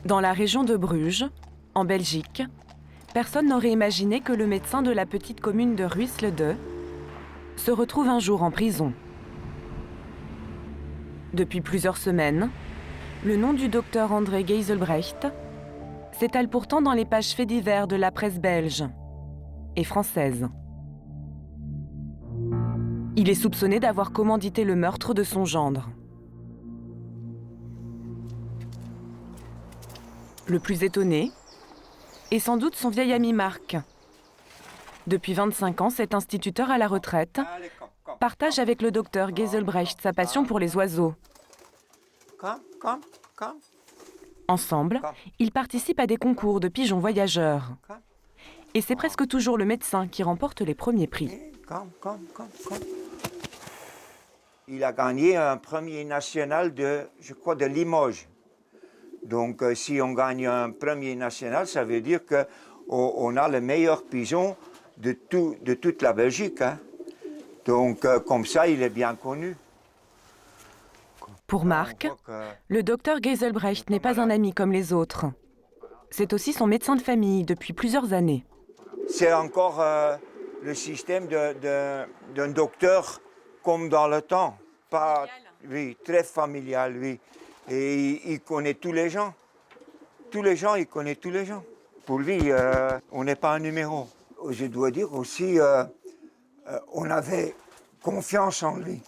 Dans la région de Bruges, en Belgique, personne n'aurait imaginé que le médecin de la petite commune de Ruisselede se retrouve un jour en prison. Depuis plusieurs semaines, le nom du docteur André Geiselbrecht s'étale pourtant dans les pages faits divers de la presse belge et française. Il est soupçonné d'avoir commandité le meurtre de son gendre. Le plus étonné est sans doute son vieil ami Marc. Depuis 25 ans, cet instituteur à la retraite partage avec le docteur Geiselbrecht sa passion pour les oiseaux. Ensemble, ils participent à des concours de pigeons voyageurs. Et c'est presque toujours le médecin qui remporte les premiers prix. Il a gagné un premier national de Limoges. Donc, si on gagne un premier national, ça veut dire qu'on a le meilleur pigeon de toute la Belgique. Hein. Donc, comme ça, il est bien connu. Pour Marc, le docteur Geiselbrecht n'est pas un ami comme les autres. C'est aussi son médecin de famille depuis plusieurs années. C'est encore le système d'un docteur comme dans le temps. Pas, oui, très familial, oui. Et il connaît tous les gens. Tous les gens, il connaît tous les gens. Pour lui, on n'est pas un numéro. Je dois dire aussi, on avait confiance en lui.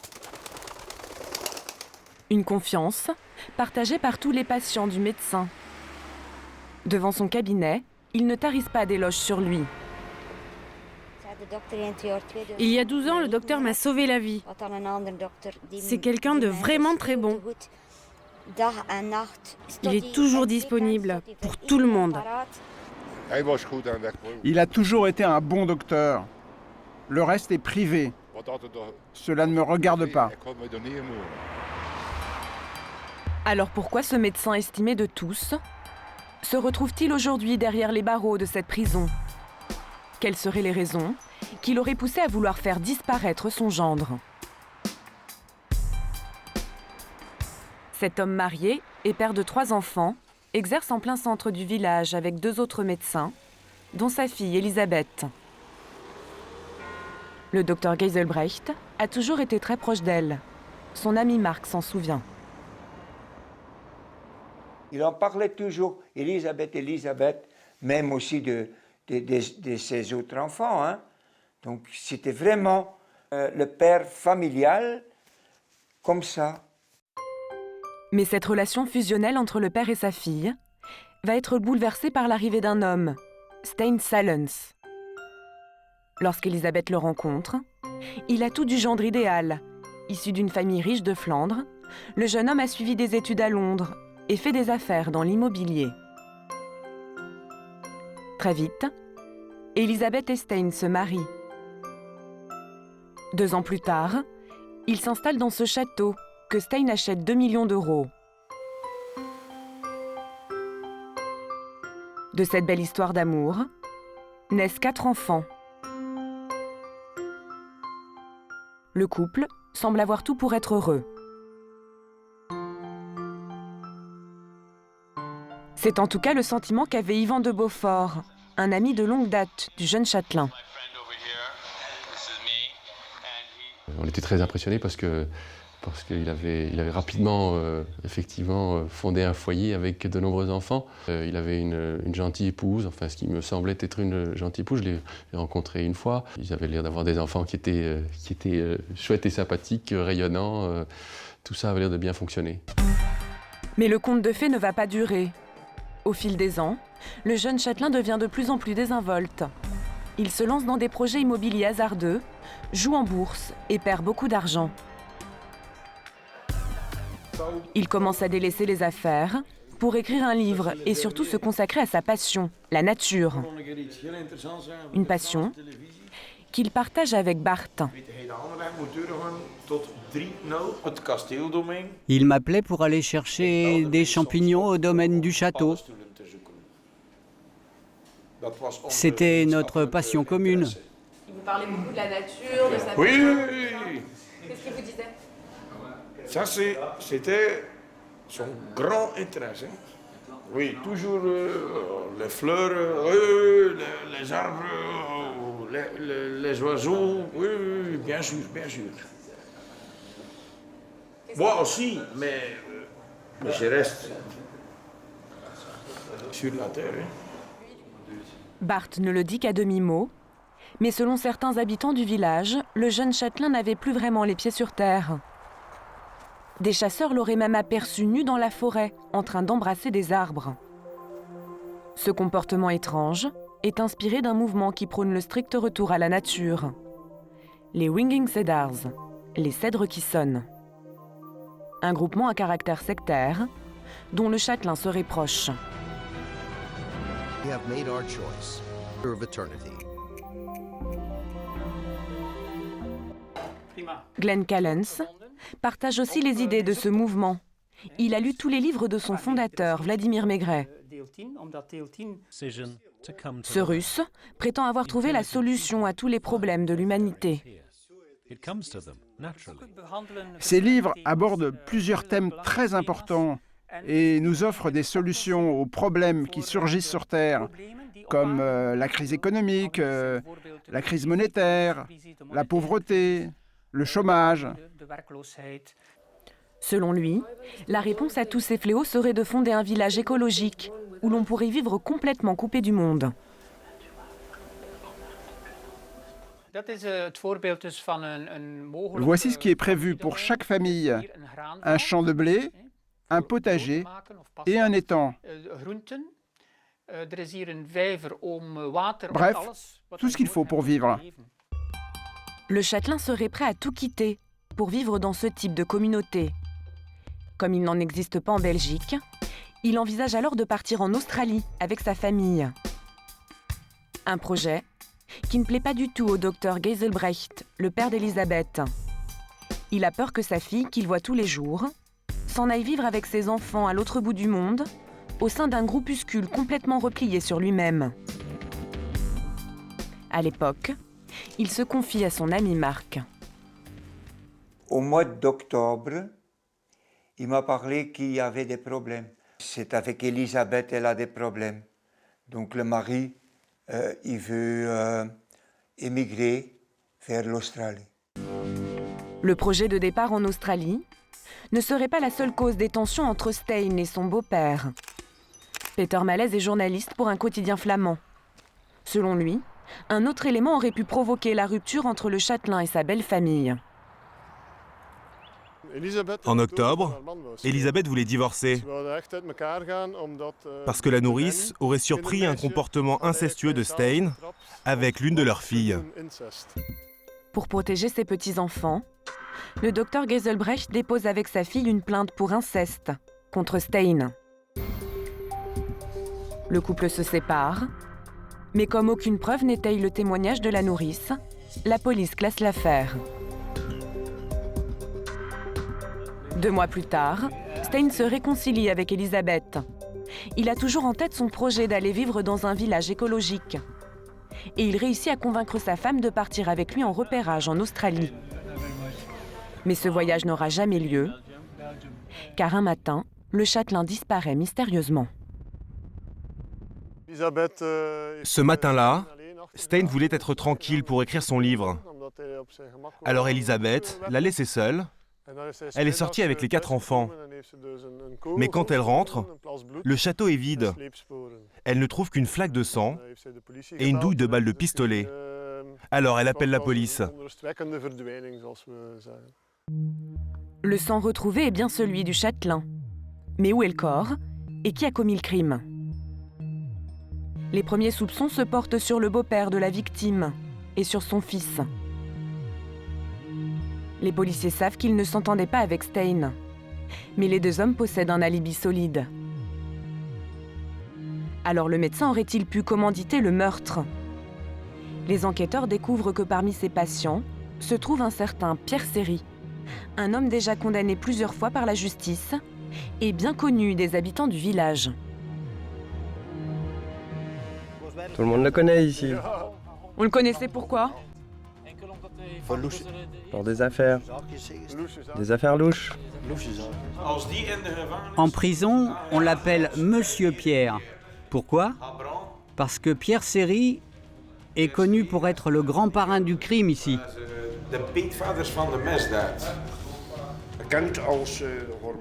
Une confiance partagée par tous les patients du médecin. Devant son cabinet, ils ne tarissent pas d'éloges sur lui. Il y a 12 ans, le docteur m'a sauvé la vie. C'est quelqu'un de vraiment très bon. Il est toujours disponible pour tout le monde. Il a toujours été un bon docteur. Le reste est privé. Cela ne me regarde pas. Alors pourquoi ce médecin estimé de tous se retrouve-t-il aujourd'hui derrière les barreaux de cette prison? Quelles seraient les raisons qui l'auraient poussé à vouloir faire disparaître son gendre? Cet homme marié et père de 3 enfants exerce en plein centre du village avec 2 autres médecins, dont sa fille Elisabeth. Le docteur Geiselbrecht a toujours été très proche d'elle. Son ami Marc s'en souvient. Il en parlait toujours, Elisabeth, même aussi de ses autres enfants. Hein. Donc c'était vraiment le père familial, comme ça. Mais cette relation fusionnelle entre le père et sa fille va être bouleversée par l'arrivée d'un homme, Stein Salens. Lorsqu'Elisabeth le rencontre, il a tout du gendre idéal. Issu d'une famille riche de Flandre, le jeune homme a suivi des études à Londres et fait des affaires dans l'immobilier. Très vite, Elisabeth et Stein se marient. 2 ans plus tard, ils s'installent dans ce château que Stein achète 2 millions d'euros. De cette belle histoire d'amour naissent 4 enfants. Le couple semble avoir tout pour être heureux. C'est en tout cas le sentiment qu'avait Yvan de Beaufort, un ami de longue date du jeune châtelain. On était très impressionnés parce qu'il avait rapidement effectivement fondé un foyer avec de nombreux enfants. Il avait une gentille épouse, enfin ce qui me semblait être une gentille épouse. Je l'ai rencontré une fois. Ils avaient l'air d'avoir des enfants qui étaient chouettes et sympathiques, rayonnants. Tout ça avait l'air de bien fonctionner. Mais le conte de fées ne va pas durer. Au fil des ans, le jeune châtelain devient de plus en plus désinvolte. Il se lance dans des projets immobiliers hasardeux, joue en bourse et perd beaucoup d'argent. Il commence à délaisser les affaires pour écrire un livre et surtout se consacrer à sa passion, la nature. Une passion qu'il partage avec Bart. Il m'appelait pour aller chercher des champignons au domaine du château. C'était notre passion commune. Il vous parlait beaucoup de la nature, de sa passion. Oui. Qu'est-ce qu'il vous disait? Ça, c'était son grand intérêt. Oui, toujours les fleurs, les arbres, les oiseaux. Oui, oui, bien sûr, bien sûr. Moi aussi, mais je reste sur la terre. Bart ne le dit qu'à demi-mot, mais selon certains habitants du village, le jeune châtelain n'avait plus vraiment les pieds sur terre. Des chasseurs l'auraient même aperçu nu dans la forêt, en train d'embrasser des arbres. Ce comportement étrange est inspiré d'un mouvement qui prône le strict retour à la nature. Les Winging Cedars, les cèdres qui sonnent. Un groupement à caractère sectaire, dont le châtelain serait proche. We have made our choice. Of eternity. Glenn Callens partage aussi les idées de ce mouvement. Il a lu tous les livres de son fondateur, Vladimir Maigret. Ce Russe prétend avoir trouvé la solution à tous les problèmes de l'humanité. Ces livres abordent plusieurs thèmes très importants et nous offrent des solutions aux problèmes qui surgissent sur Terre, comme la crise économique, la crise monétaire, la pauvreté, le chômage. Selon lui, la réponse à tous ces fléaux serait de fonder un village écologique où l'on pourrait vivre complètement coupé du monde. Voici ce qui est prévu pour chaque famille. Un champ de blé, un potager et un étang. Bref, tout ce qu'il faut pour vivre. Le châtelain serait prêt à tout quitter pour vivre dans ce type de communauté. Comme il n'en existe pas en Belgique, il envisage alors de partir en Australie avec sa famille. Un projet qui ne plaît pas du tout au docteur Geiselbrecht, le père d'Elisabeth. Il a peur que sa fille, qu'il voit tous les jours, s'en aille vivre avec ses enfants à l'autre bout du monde, au sein d'un groupuscule complètement replié sur lui-même. À l'époque, il se confie à son ami Marc. Au mois d'octobre, il m'a parlé qu'il y avait des problèmes. C'est avec Elisabeth, elle a des problèmes. Donc le mari, il veut émigrer vers l'Australie. Le projet de départ en Australie ne serait pas la seule cause des tensions entre Stijn et son beau-père. Peter Malaise est journaliste pour un quotidien flamand. Selon lui, un autre élément aurait pu provoquer la rupture entre le châtelain et sa belle famille. En octobre, Elisabeth voulait divorcer parce que la nourrice aurait surpris un comportement incestueux de Stijn avec l'une de leurs filles. Pour protéger ses petits-enfants, le docteur Geiselbrecht dépose avec sa fille une plainte pour inceste contre Stijn. Le couple se sépare, mais comme aucune preuve n'étaye le témoignage de la nourrice, la police classe l'affaire. 2 mois plus tard, Stijn se réconcilie avec Elisabeth. Il a toujours en tête son projet d'aller vivre dans un village écologique. Et il réussit à convaincre sa femme de partir avec lui en repérage en Australie. Mais ce voyage n'aura jamais lieu, car un matin, le châtelain disparaît mystérieusement. Ce matin-là, Stijn voulait être tranquille pour écrire son livre. Alors Elisabeth l'a laissé seule. Elle est sortie avec les 4 enfants. Mais quand elle rentre, le château est vide. Elle ne trouve qu'une flaque de sang et une douille de balles de pistolet. Alors elle appelle la police. Le sang retrouvé est bien celui du châtelain. Mais où est le corps et qui a commis le crime? Les premiers soupçons se portent sur le beau-père de la victime et sur son fils. Les policiers savent qu'ils ne s'entendaient pas avec Stijn. Mais les 2 hommes possèdent un alibi solide. Alors le médecin aurait-il pu commanditer le meurtre? Les enquêteurs découvrent que parmi ses patients se trouve un certain Pierre Serry, un homme déjà condamné plusieurs fois par la justice et bien connu des habitants du village. Tout le monde le connaît ici. On le connaissait pourquoi? Pour des affaires louches. En prison, on l'appelle Monsieur Pierre. Pourquoi? Parce que Pierre Serry est connu pour être le grand parrain du crime ici.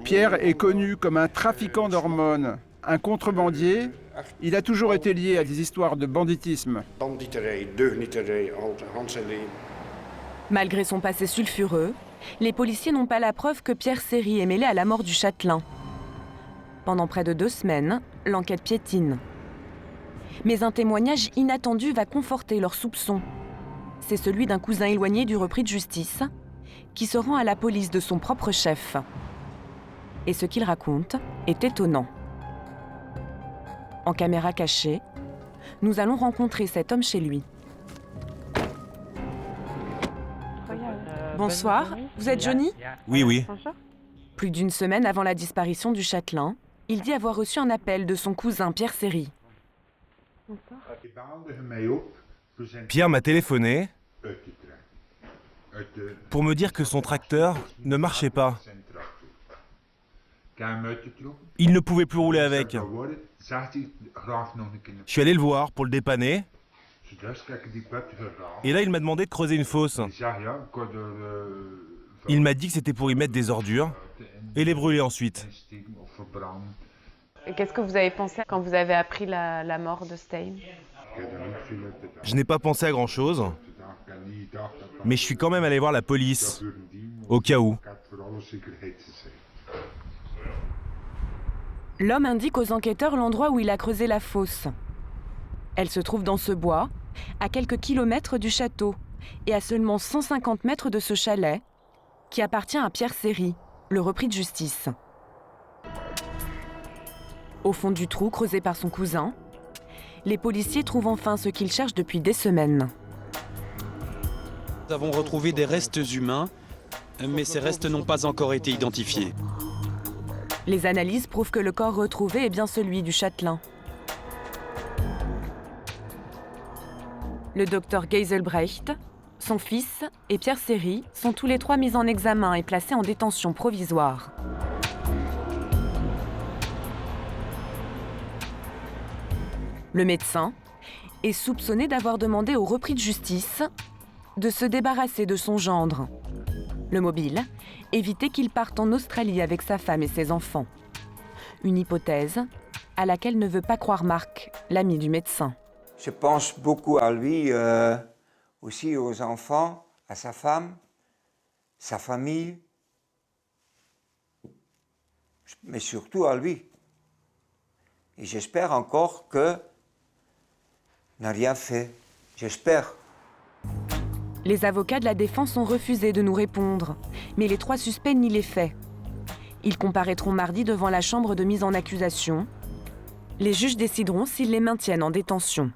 Pierre est connu comme un trafiquant d'hormones, un contrebandier. Il a toujours été lié à des histoires de banditisme. Malgré son passé sulfureux, les policiers n'ont pas la preuve que Pierre Serry est mêlé à la mort du châtelain. Pendant près de 2 semaines, l'enquête piétine. Mais un témoignage inattendu va conforter leurs soupçons. C'est celui d'un cousin éloigné du repris de justice qui se rend à la police de son propre chef. Et ce qu'il raconte est étonnant. En caméra cachée, nous allons rencontrer cet homme chez lui. Bonsoir, vous êtes Johnny? Oui. Plus d'1 semaine avant la disparition du châtelain, il dit avoir reçu un appel de son cousin Pierre Serry. Pierre m'a téléphoné pour me dire que son tracteur ne marchait pas. Il ne pouvait plus rouler avec. Je suis allé le voir pour le dépanner. Et là, il m'a demandé de creuser une fosse. Il m'a dit que c'était pour y mettre des ordures et les brûler ensuite. Et qu'est-ce que vous avez pensé quand vous avez appris la mort de Stein? Je n'ai pas pensé à grand-chose, mais je suis quand même allé voir la police, au cas où. L'homme indique aux enquêteurs l'endroit où il a creusé la fosse. Elle se trouve dans ce bois, à quelques kilomètres du château, et à seulement 150 mètres de ce chalet, qui appartient à Pierre Serry, le repris de justice. Au fond du trou creusé par son cousin, les policiers trouvent enfin ce qu'ils cherchent depuis des semaines. Nous avons retrouvé des restes humains, mais ces restes n'ont pas encore été identifiés. Les analyses prouvent que le corps retrouvé est bien celui du châtelain. Le docteur Geiselbrecht, son fils et Pierre Serry sont tous les 3 mis en examen et placés en détention provisoire. Le médecin est soupçonné d'avoir demandé au repris de justice de se débarrasser de son gendre. Le mobile, éviter qu'il parte en Australie avec sa femme et ses enfants. Une hypothèse à laquelle ne veut pas croire Marc, l'ami du médecin. Je pense beaucoup à lui, aussi aux enfants, à sa femme, sa famille, mais surtout à lui. Et j'espère encore que n'a rien fait. J'espère. Les avocats de la défense ont refusé de nous répondre, mais les 3 suspects nient les faits. Ils comparaîtront mardi devant la chambre de mise en accusation. Les juges décideront s'ils les maintiennent en détention.